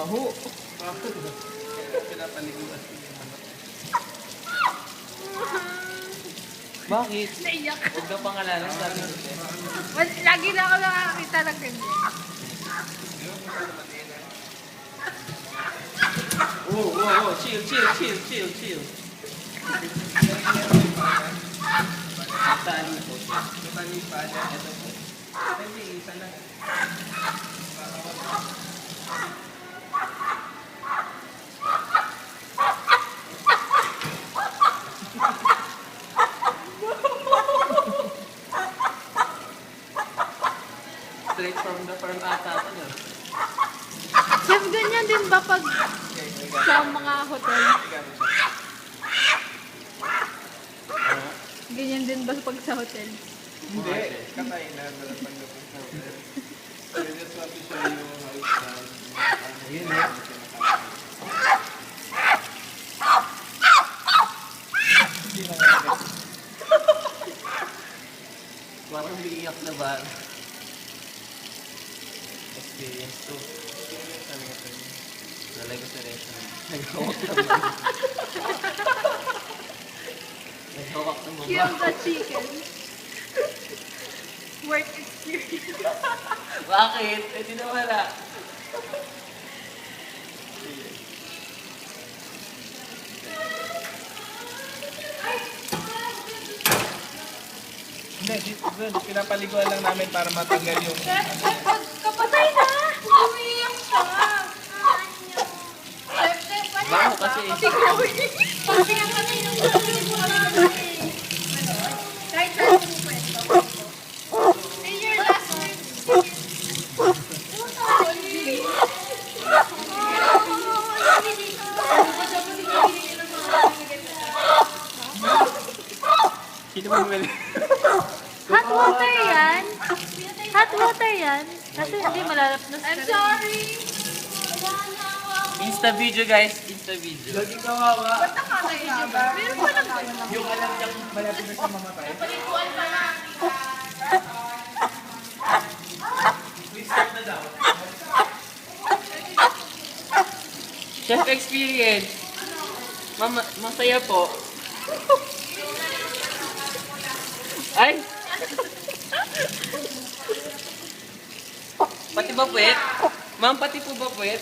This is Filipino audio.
Baho. Pinapaliguan. Bakit? Naiyak. Huwag na pangalanan sa akin. Lagi na ako nakakita ng ganyan. Wow. Chill. Tali po siya. Tali pa niya. Ito po. Hindi, isa lang. Straight from the farm ata ito no? Chef, ganyan din ba pag sa mga hotel? Ganyan din ba pag sa hotel? Hindi. Kakain na. Walang pagdating sa hotel. So, just want to show you how it's done. Ayun eh. Parang biiyak na ba? Experience to. Experience talaga ito. Nalay ko sa restaurant. Naghawak naman. Naghawak ng mga. Kill the chicken. Work experience. Bakit? Eh, di na wala. Hindi, pinapaliguan lang namin para matanggal yung... Kapatay na! Umiiyak siya! Baho kasi. Pati ang patay ng kahit saan mo kwento. In your last Sino mo bumili? hot water yan? Hot water yan? Kasi hindi malalap na. I'm sorry! Insta video guys, Insta video. Lagi kawawa. Ba't nakakaiyak? Meron pa lang ganun. Yung alam niyang malapit na siya mamatay. Paliguan pa lang. Please start na daw. Chef experience. Masaya po. Ay! Pati ba puwet? Ma'am, pati po ba puwet?